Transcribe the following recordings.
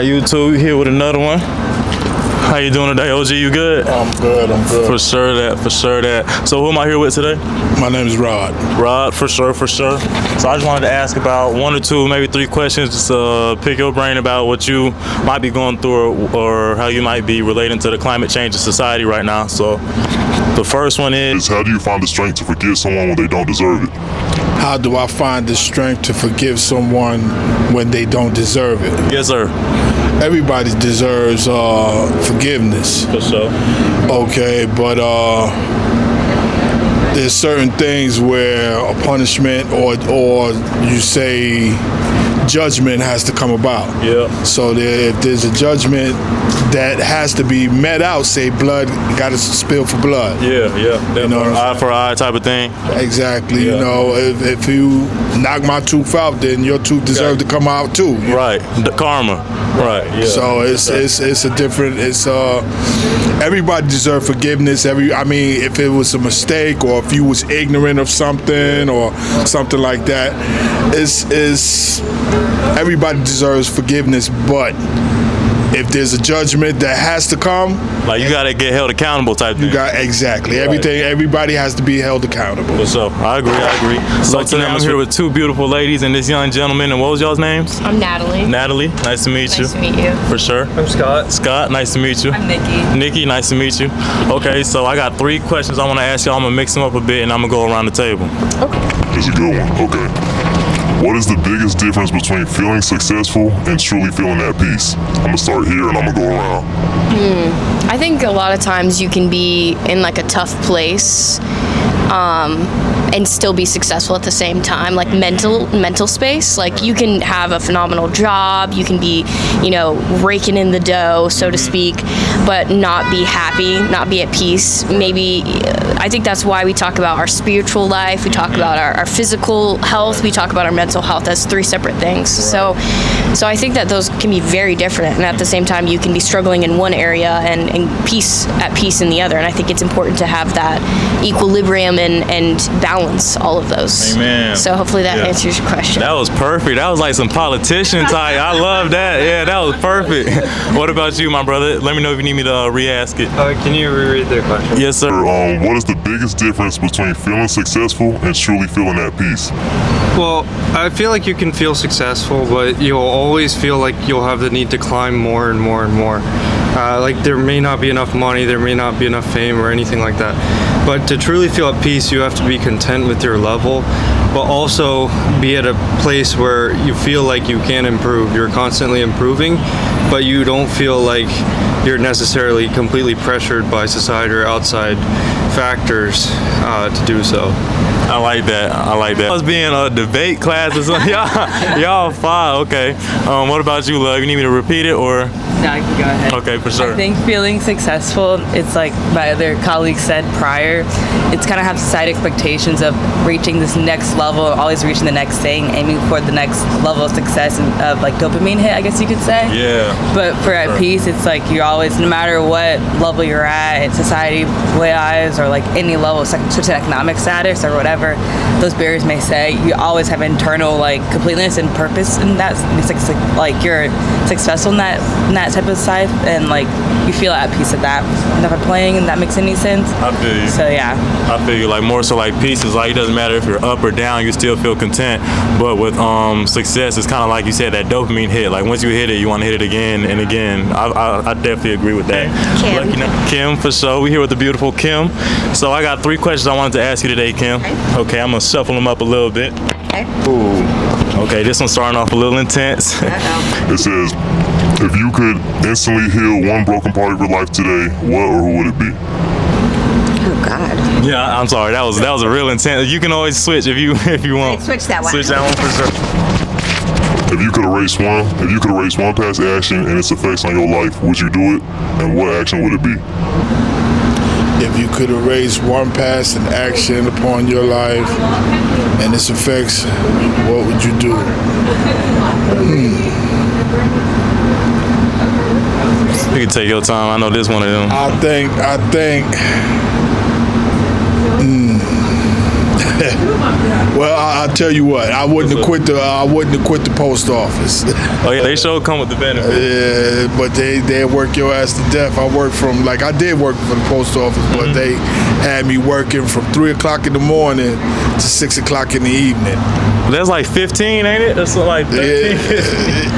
YouTube here with another one. How you doing today, OG? You good? I'm good. For sure that. So who am I here with today? My name is Rod. Rod, for sure. So I just wanted to ask about one or two, maybe three questions, just pick your brain about what you might be going through or how you might be relating to the climate change in society right now. So the first one is, how do you find the strength to forgive someone when they don't deserve it? How do I find the strength to forgive someone when they don't deserve it? Yes, sir. Everybody deserves forgiveness. For sure. Okay, but there's certain things where a punishment or you say judgment has to come about. Yeah. So if there's a judgment that has to be met out, say blood got to spill for blood. Yeah. You know, eye for eye type of thing. Exactly. Yeah. You know, if you knock my tooth out, then your tooth deserves to come out too. Right. The karma. Right. Yeah. So it's a different. Everybody deserves forgiveness. If it was a mistake or if you was ignorant of something or something like that, everybody deserves forgiveness. But if there's a judgment that has to come, like you gotta get held accountable type thing. Exactly. Right. Everybody has to be held accountable. So I agree. So today I'm here with two beautiful ladies and this young gentleman. And what was y'all's names? I'm Natalie. Natalie, nice to meet you. Nice to meet you. For sure. I'm Scott. Scott, nice to meet you. I'm Nikki. Nikki, nice to meet you. Okay, so I got three questions I want to ask y'all. I'm gonna mix them up a bit and I'm gonna go around the table. That's a good one. Okay. What is the biggest difference between feeling successful and truly feeling at peace? I'm gonna start here and I'm gonna go around. I think a lot of times you can be in like a tough place and still be successful at the same time, like mental space. Like you can have a phenomenal job, you can be, raking in the dough, so to speak, but not be happy, not be at peace. Maybe I think that's why we talk about our spiritual life, we talk about our physical health, we talk about our mental health as three separate things. Right. So I think that those can be very different, and at the same time you can be struggling in one area and at peace in the other. And I think it's important to have that equilibrium and balance all of those. Amen. So hopefully that answers your question. That was perfect. That was like some politician type. I love that. Yeah, that was perfect. What about you, my brother? Let me know if you need me to re-ask it. Can you reread the question? Yes, sir. What is the biggest difference between feeling successful and truly feeling at peace? Well, I feel like you can feel successful, but you'll always feel like you'll have the need to climb more and more and more. Like there may not be enough money, there may not be enough fame or anything like that. But to truly feel at peace, you have to be content with your level, but also be at a place where you feel like you can improve. You're constantly improving, but you don't feel like you're necessarily completely pressured by society or outside factors to do so. I like that. I was being a debate class or something. Y'all fine. Okay. What about you, love? You need me to repeat it or? No, I can go ahead. Okay, for sure. I think feeling successful, it's like my other colleagues said prior, it's kind of have society expectations of reaching this next level, always reaching the next thing, aiming for the next level of success and of like dopamine hit, I guess you could say. Yeah. But for at peace, it's like you're always, no matter what level you're at in society wise or like any level of socioeconomic status or whatever those barriers may say, you always have internal like completeness and purpose, and that's it's like you're successful in that type of side, and like you feel at peace at that. And if I'm playing, and that makes any sense. I feel you. So yeah. I feel you. Like more so like peace is like it doesn't matter if you're up or down, you still feel content. But with success, it's kind of like you said, that dopamine hit. Like once you hit it, you want to hit it again and again. I definitely agree with that. Kim, for sure. We here with the beautiful Kim. So I got three questions I wanted to ask you today, Kim. Okay, I'm gonna shuffle them up a little bit. Okay. Ooh. Okay, this one's starting off a little intense. It says, if you could instantly heal one broken part of your life today, what or who would it be? Oh God. Yeah, I'm sorry. That was a real intense. You can always switch if you want. Switch that one. Switch that one for sure. If you could erase one past action and its effects on your life, would you do it? And what action would it be? If you could erase one past action upon your life and its effects, what would you do? You can take your time. I know this one of them. I think Well, I'll tell you what. I wouldn't have quit the post office. Oh yeah, they sure come with the benefits. Yeah, but they work your ass to death. I did work for the post office, but they had me working from 3 o'clock in the morning to 6 o'clock in the evening. That's like 15, ain't it? That's like 13.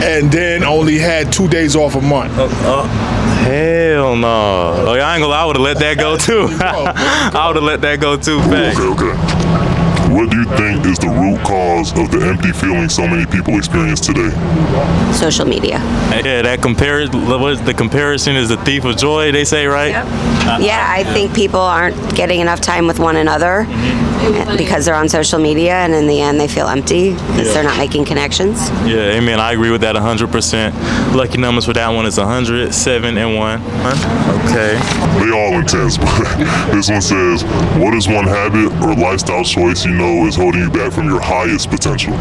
And then only had 2 days off a month. Hell no. Oh, yeah, I ain't gonna lie, I would have let that go too. I would have let that go too fast. Okay. What do you think is the root cause of the empty feeling so many people experience today? Social media. Yeah, the comparison is the thief of joy, they say, right? Yep. Yeah, I think people aren't getting enough time with one another because they're on social media, and in the end they feel empty because they're not making connections. Yeah, amen. I agree with that 100%. Lucky numbers for that one is 100, 7, and 1. Okay. They all intense, but this one says, what is one habit or lifestyle choice you know is holding you back from your highest potential?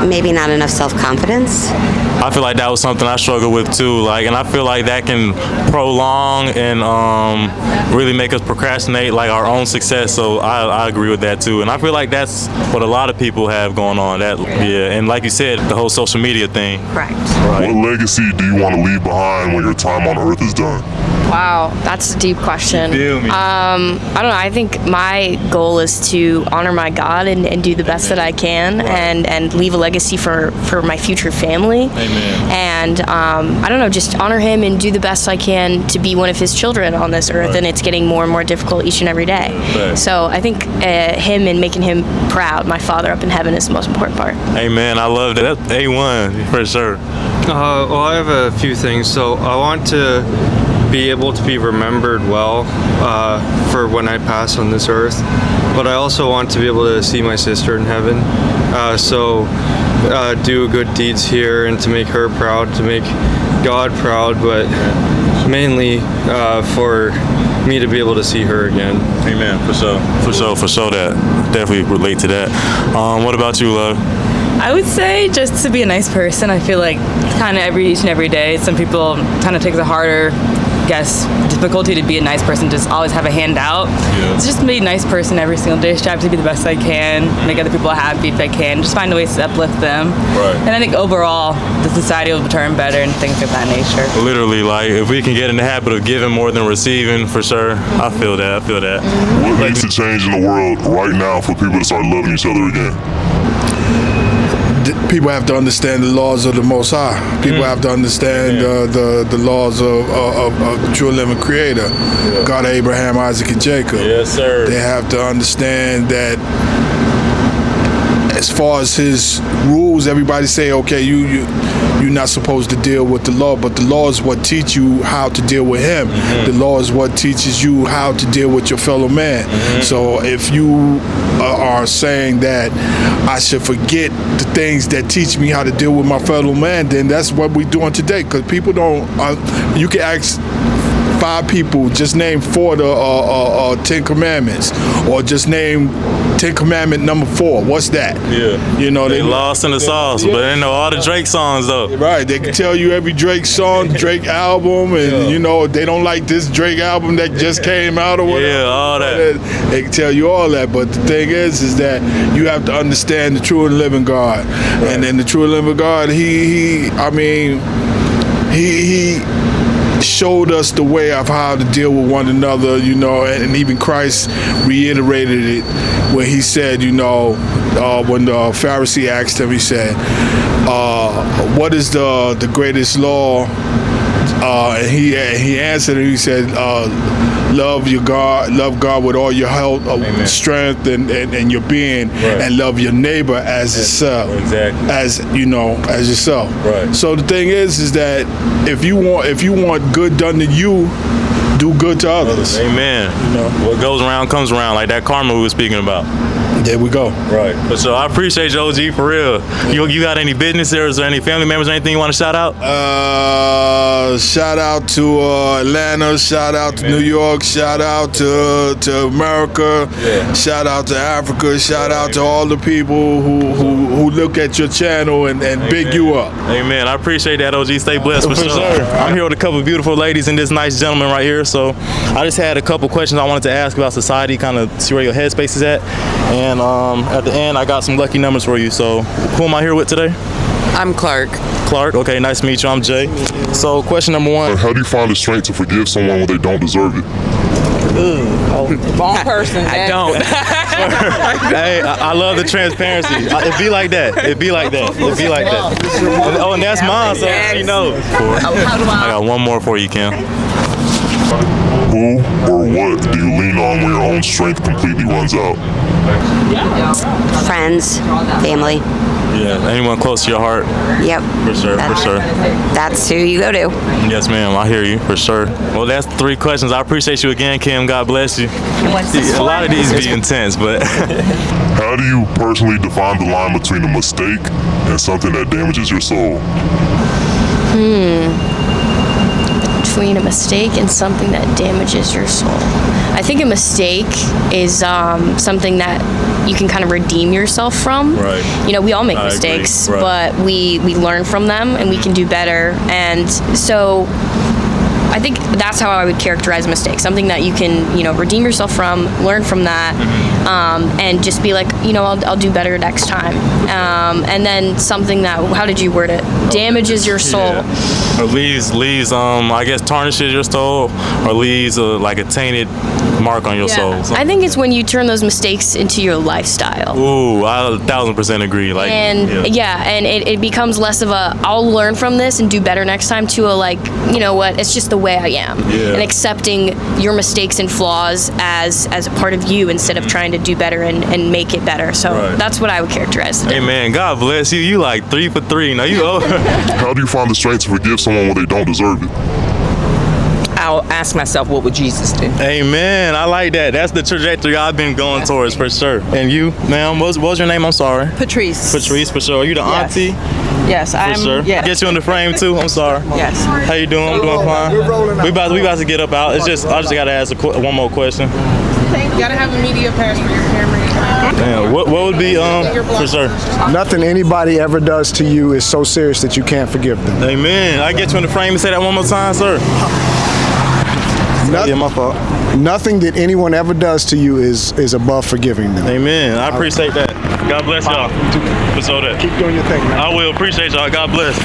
Maybe not enough self-confidence. I feel like that was something I struggled with too. And I feel like that can prolong and really make us procrastinate our own success. So I agree with that too. And I feel like that's what a lot of people have going on. And like you said, the whole social media thing. Correct. Right. What legacy do you want to leave behind when your time on Earth is done? Wow, that's a deep question. You feel me? I don't know. I think my goal is to honor my God and do the best that I can, and leave a legacy for my future family. Amen. And I don't know, just honor him and do the best I can to be one of his children on this earth. And it's getting more and more difficult each and every day. Right. So I think him and making him proud, my Father up in heaven, is the most important part. Amen. I love that. That's A1 for sure. Well, I have a few things. So I want to be able to be remembered well for when I pass on this earth, but I also want to be able to see my sister in heaven. So do good deeds here and to make her proud, to make God proud, but mainly for me to be able to see her again. Amen. For sure. That definitely relate to that. What about you, love? I would say just to be a nice person. I feel like kind of each and every day, some people kind of take the harder, difficulty to be a nice person, just always have a hand out. So just be a nice person every single day, strive to be the best I can, make other people happy if I can, just find ways to uplift them. Right. And I think overall, the society will turn better and things of that nature. Literally, if we can get in the habit of giving more than receiving, for sure. I feel that. What needs to change in the world right now for people to start loving each other again? People have to understand the laws of the Most High. People have to understand the laws of the true living Creator, God of Abraham, Isaac, and Jacob. Yes, sir. They have to understand that as far as his rules, everybody say, okay, you're not supposed to deal with the law, but the law is what teach you how to deal with him. The law is what teaches you how to deal with your fellow man. So if you are saying that I should forget the things that teach me how to deal with my fellow man, then that's what we're doing today. Because people don't, you can ask 5 people, just name 4 of the 10 commandments, or just name 10 commandment number 4. What's that? Yeah. You know, they lost in the sauce, but they know all the Drake songs though. Right. They can tell you every Drake song, Drake album, and they don't like this Drake album that just came out or whatever. Yeah, all that. They can tell you all that, but the thing is that you have to understand the true and living God, and then the true and living God, he showed us the way of how to deal with one another, and even Christ reiterated it when he said, when the Pharisee asked him, he said, what is the greatest law? And he answered it, he said, love God with all your health, strength, and your being, and love your neighbor as yourself. Exactly. As yourself. Right. So the thing is that if you want good done to you, do good to others. Amen. What goes around comes around, like that karma we were speaking about. There we go. Right. But so I appreciate you, OG, for real. You got any business there? Is there any family members or anything you want to shout out? Shout out to Atlanta. Shout out to New York. Shout out to America. Yeah. Shout out to Africa. Shout out to all the people who look at your channel and big you up. Amen. I appreciate that, OG. Stay blessed for sure. I'm here with a couple of beautiful ladies and this nice gentleman right here. So I just had a couple questions I wanted to ask about society, kind of see where your headspace is at. And at the end, I got some lucky numbers for you. So who am I here with today? I'm Clark. Clark. Okay, nice to meet you. I'm Jay. So question number one. How do you find the strength to forgive someone when they don't deserve it? Wrong person. I don't. Hey, I love the transparency. It be like that. It be like that. It be like that. Oh, and that's mine, so you know. I got one more for you, Kim. Who or what do you lean on when your own strength completely runs out? Friends, family. Yeah, anyone close to your heart? Yep. For sure, for sure. That's who you go to. Yes, ma'am. I hear you, for sure. Well, that's 3 questions. I appreciate you again, Kim. God bless you. A lot of these be intense, but... How do you personally define the line between a mistake and something that damages your soul? Between a mistake and something that damages your soul. I think a mistake is something that you can kind of redeem yourself from. Right. You know, we all make I mistakes, agree. Right. but we learn from them and we can do better. And so I think that's how I would characterize a mistake. Something that you can, you know, redeem yourself from, learn from that, and just be like, you know, I'll do better next time. And then something that, how did you word it? Damages your soul. Yeah. Or leaves, I guess, tarnishes your soul, or leaves like a tainted mark on your soul. I think it's when you turn those mistakes into your lifestyle. Ooh, I 1000% agree. Like, And and it becomes less of a I'll learn from this and do better next time to a like, you know what, it's just the way I am. Yeah. And accepting your mistakes and flaws as a part of you instead of trying to do better and make it better. So Right. that's what I would characterize. Hey man, God bless you. You like 3 for 3. Now you How do you find the strength to forgive someone when they don't deserve it? I'll ask myself, what would Jesus do? Amen. I like that. That's the trajectory I've been going towards for sure. And you, ma'am, what was your name? I'm sorry. Patrice. Patrice, for sure. Are you the Yes. auntie? Yes, For I'm. sure. Yes. Get you in the frame too. I'm sorry. Yes. How you doing? I'm doing fine. We about to get up out. It's just I just gotta ask one more question. You gotta have a media pass for your camera. Damn, what would be for sure? Nothing anybody ever does to you is so serious that you can't forgive them. Amen. I get you in the frame and say that one more time, sir. Yeah, my fault. Nothing that anyone ever does to you is above forgiving them. Amen. I appreciate that. God bless y'all. For so that. Keep doing your thing, man. I will appreciate y'all. God bless.